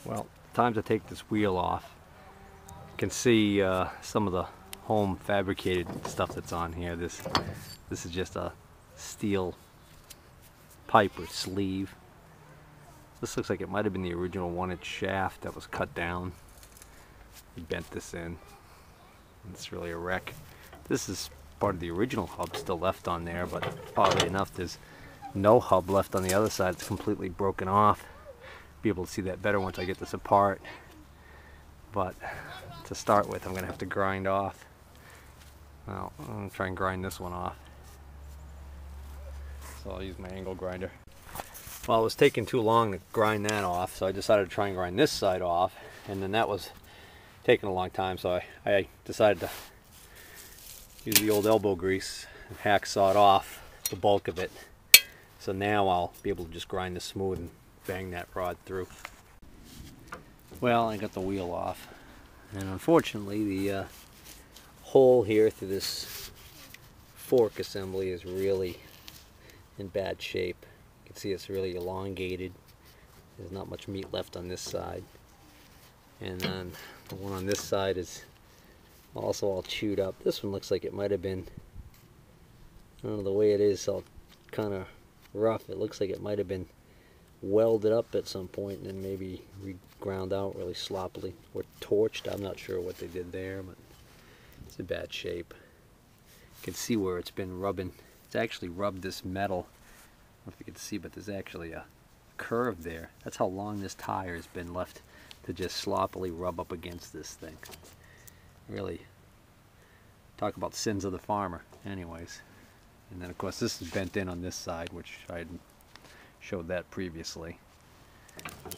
Well, time to take this wheel off. You can see some of the home fabricated stuff that's on here. This is just a steel pipe or sleeve. This looks like it might have been the original 1-inch shaft that was cut down. We bent this in. It's really a wreck. This is part of the original hub still left on there, but oddly enough there's no hub left on the other side. It's completely broken off. Be able to see that better once I get this apart. But to start with, I'm going to have to grind off. Well, I'm going to try and grind this one off. So I'll use my angle grinder. Well, it was taking too long to grind that off, so I decided to try and grind this side off, and then that was taking a long time, so I decided to use the old elbow grease and hacksaw it off the bulk of it. So now I'll be able to just grind this smooth and bang that rod through. Well, I got the wheel off, and unfortunately the hole here through this fork assembly is really in bad shape. You can see it's really elongated. There's not much meat left on this side, and then the one on this side is also all chewed up. This one looks like it might have been, I don't know, the way it is all kind of rough. It looks like it might have been welded up at some point and then maybe ground out really sloppily or torched. I'm not sure what they did there, but it's in bad shape. You can see where it's been rubbing. It's actually rubbed this metal. I don't know if you can see, but there's actually a curve there. That's how long this tire has been left to just sloppily rub up against this thing. Really, talk about sins of the farmer. Anyways, and then of course this is bent in on this side, which I had showed that previously.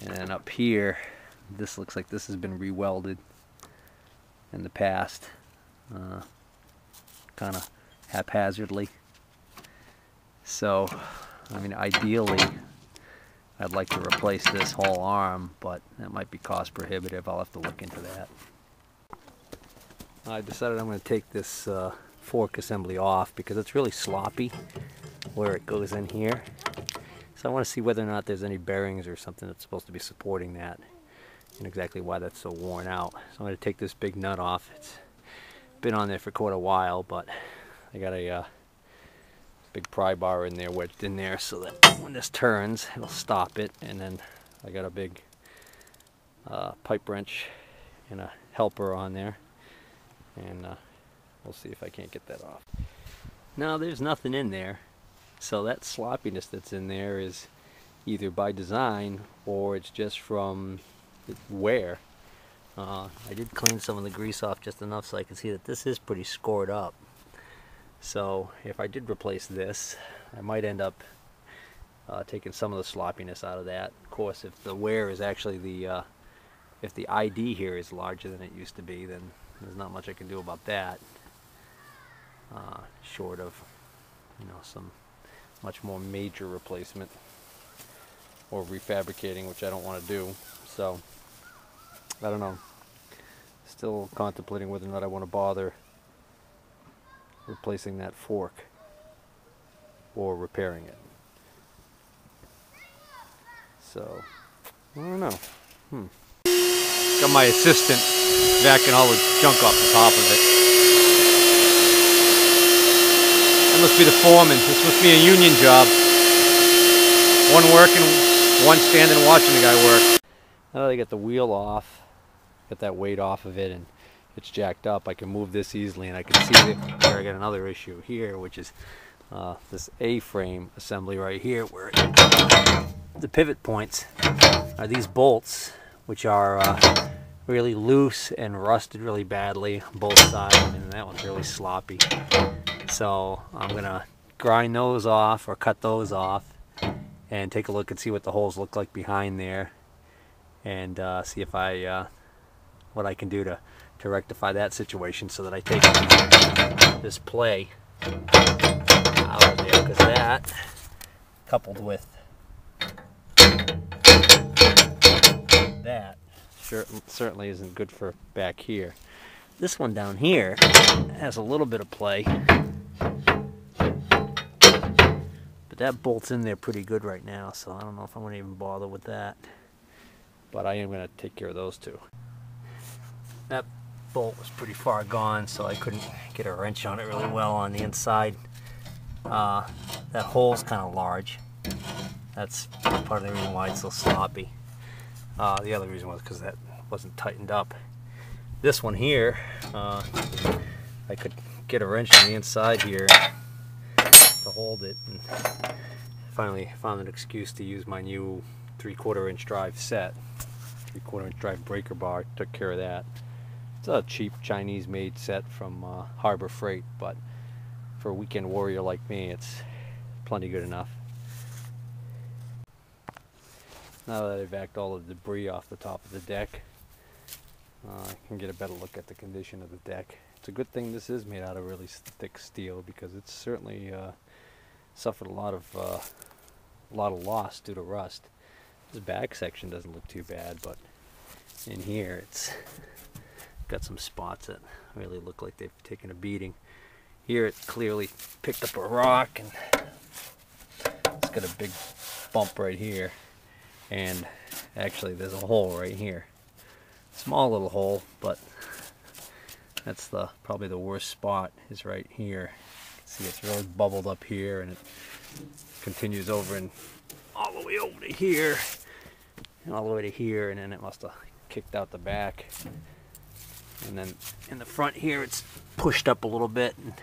And then up here, this looks like this has been re-welded in the past, kind of haphazardly. So, I mean, ideally, I'd like to replace this whole arm, but that might be cost prohibitive. I'll have to look into that. I decided I'm going to take this fork assembly off because it's really sloppy where it goes in here. So I want to see whether or not there's any bearings or something that's supposed to be supporting that, and exactly why that's so worn out. So I'm going to take this big nut off. It's been on there for quite a while, but I got a big pry bar in there wedged in there so that when this turns it'll stop it, and then I got a big pipe wrench and a helper on there, and we'll see if I can't get that off. Now there's nothing in there, so that sloppiness that's in there is either by design or it's just from wear. I did clean some of the grease off just enough so I can see that this is pretty scored up. So if I did replace this, I might end up taking some of the sloppiness out of that. Of course, if the wear is actually if the ID here is larger than it used to be, then there's not much I can do about that. Short of, you know, some much more major replacement or refabricating, which I don't want to do. So I don't know. Still contemplating whether or not I want to bother replacing that fork or repairing it. So I don't know. Got my assistant vacuuming all the junk off the top of it. That must be the foreman. This must be a union job. One working, one standing and watching the guy work. Now that I get the wheel off, get that weight off of it, and it's jacked up, I can move this easily, and I can see where I got another issue here, which is this A-frame assembly right here, where the pivot points are these bolts, which are really loose and rusted really badly on both sides, and that one's really sloppy. So I'm gonna grind those off or cut those off and take a look and see what the holes look like behind there, and see if what I can do to rectify that situation, so that I take this play out of there, because that, coupled with that, certainly isn't good for back here. This one down here has a little bit of play, but that bolts in there pretty good right now, so I don't know if I'm going to even bother with that. but I am going to take care of those two. That bolt was pretty far gone, so I couldn't get a wrench on it really well on the inside. That hole's kind of large. That's part of the reason why it's so sloppy. The other reason was because that wasn't tightened up. This one here, I could get a wrench on the inside here to hold it, and finally found an excuse to use my new 3/4 inch drive set. 3/4 inch drive breaker bar, took care of that. It's a cheap Chinese made set from Harbor Freight, but for a weekend warrior like me, it's plenty good enough. Now that I've vacuumed all the debris off the top of the deck, I can get a better look at the condition of the deck. It's a good thing this is made out of really thick steel, because it's certainly suffered a lot of loss due to rust. This back section doesn't look too bad, but in here it's got some spots that really look like they've taken a beating. Here it clearly picked up a rock, and it's got a big bump right here, and actually there's a hole right here. Small little hole, but that's probably the worst spot, is right here. You can see it's really bubbled up here, and it continues over and all the way over to here, and all the way to here, and then it must have kicked out the back. And then in the front here, it's pushed up a little bit, and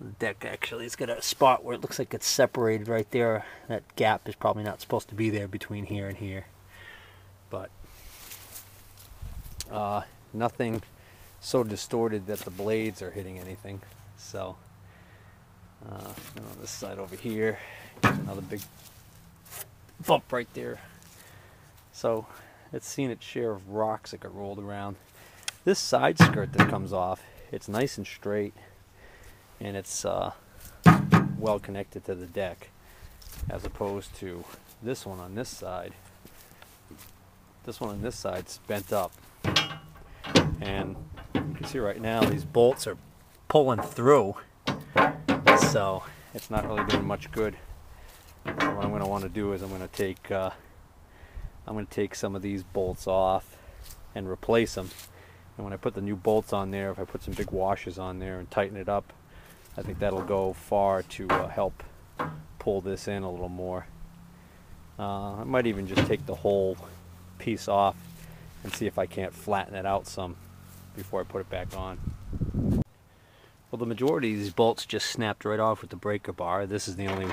the deck actually has got a spot where it looks like it's separated right there. That gap is probably not supposed to be there between here and here, but nothing so distorted that the blades are hitting anything. So on this side over here, another big bump right there. So it's seen its share of rocks that got rolled around. This side skirt that comes off, it's nice and straight, and it's well connected to the deck, as opposed to this one on this side. This one on this side's bent up, and you can see right now these bolts are pulling through, so it's not really doing much good. So what I'm going to want to do is I'm going to take some of these bolts off and replace them. And when I put the new bolts on there, if I put some big washers on there and tighten it up, I think that'll go far to help pull this in a little more. I might even just take the whole piece off and see if I can't flatten it out some before I put it back on. Well, the majority of these bolts just snapped right off with the breaker bar. This is the only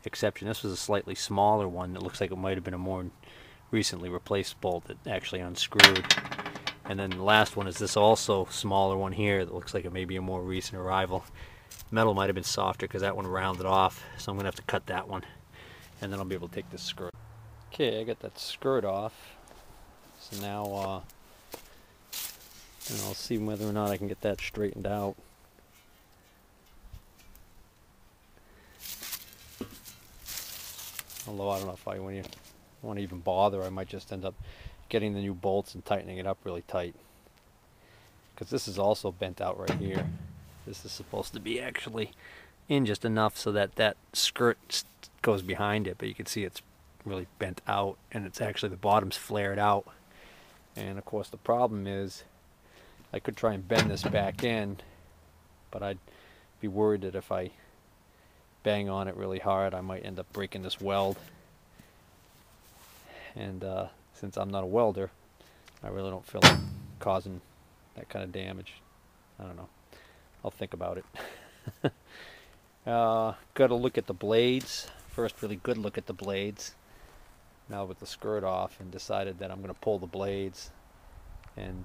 exception. This was a slightly smaller one that looks like it might have been a more recently replaced bolt that actually unscrewed. And then the last one is this also smaller one here that looks like it may be a more recent arrival. Metal might have been softer because that one rounded off, so I'm going to have to cut that one, and then I'll be able to take this skirt. Okay, I got that skirt off, so now I'll see whether or not I can get that straightened out. Although I don't know if I want to even bother, I might just end up getting the new bolts and tightening it up really tight, because this is also bent out right here. This is supposed to be actually in just enough so that that skirt goes behind it, but you can see it's really bent out, and it's actually, the bottom's flared out. And of course the problem is I could try and bend this back in, but I'd be worried that if I bang on it really hard I might end up breaking this weld, and since I'm not a welder, I really don't feel like causing that kind of damage. I don't know. I'll think about it. Got to look at the blades. First really good look at the blades. Now with the skirt off, and decided that I'm going to pull the blades and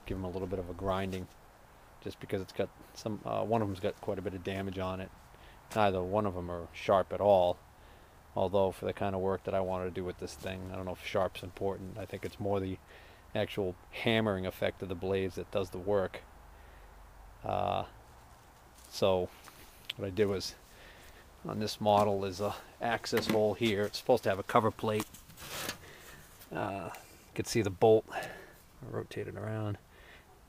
give them a little bit of a grinding, just because it's got some, one of them's got quite a bit of damage on it. Neither one of them are sharp at all. Although for the kind of work that I wanted to do with this thing, I don't know if sharp's important. I think it's more the actual hammering effect of the blades that does the work. So what I did was, on this model is a access hole here. It's supposed to have a cover plate. You can see the bolt. I'll rotate it around.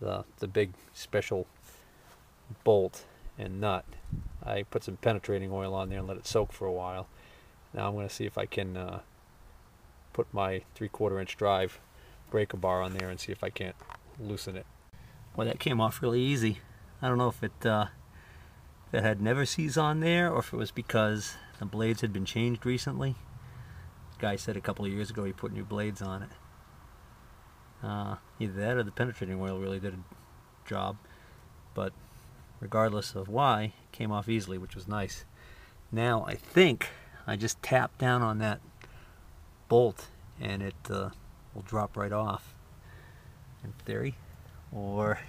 The big special bolt and nut. I put some penetrating oil on there and let it soak for a while. Now I'm going to see if I can put my 3/4 inch drive breaker bar on there and see if I can't loosen it. Well, that came off really easy. I don't know if it had never sees on there or if it was because the blades had been changed recently. The guy said a couple of years ago he put new blades on it. Either that or the penetrating oil really did a job. But regardless of why, it came off easily, which was nice. Now I think I just tap down on that bolt and it will drop right off, in theory, or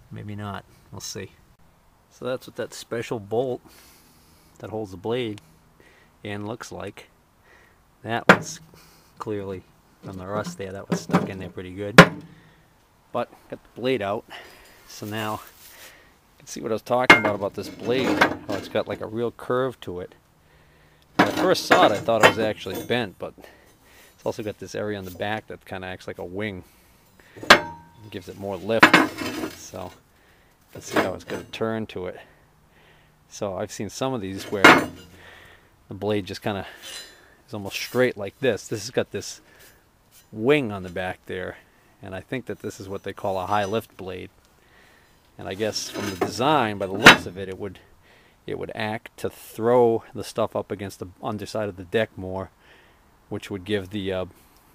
maybe not. We'll see. So that's what that special bolt that holds the blade and looks like. That was clearly from the rust there, that was stuck in there pretty good. But got the blade out, so now you can see what I was talking about this blade. Oh, it's got like a real curve to it. When I first saw it, I thought it was actually bent, but it's also got this area on the back that kind of acts like a wing. It gives it more lift. So let's see how it's going to turn to it. So I've seen some of these where the blade just kind of is almost straight like this. This has got this wing on the back there, and I think that this is what they call a high lift blade. And I guess from the design, by the looks of it, it would act to throw the stuff up against the underside of the deck more, which would give the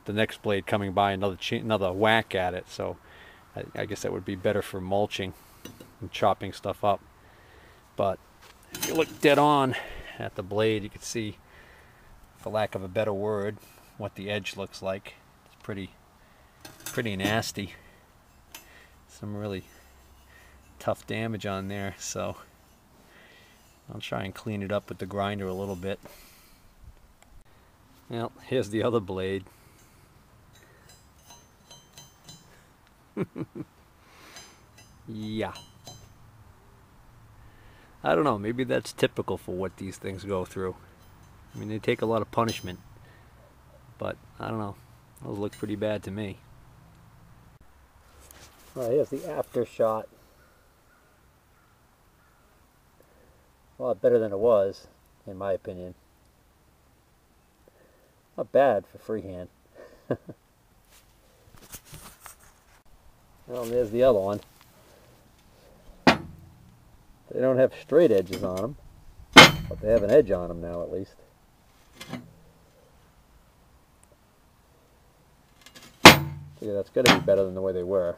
next blade coming by another whack at it. So I guess that would be better for mulching and chopping stuff up. But if you look dead on at the blade, you can see, for lack of a better word, what the edge looks like. It's pretty nasty. Some really tough damage on there, so I'll try and clean it up with the grinder a little bit. Well, here's the other blade. Yeah. I don't know, maybe that's typical for what these things go through. I mean, they take a lot of punishment, but I don't know, those look pretty bad to me. Alright, here's the after shot. A lot better than it was, in my opinion. Not bad for freehand. Well, and there's the other one. They don't have straight edges on them, but they have an edge on them now at least. Yeah, that's got to be better than the way they were.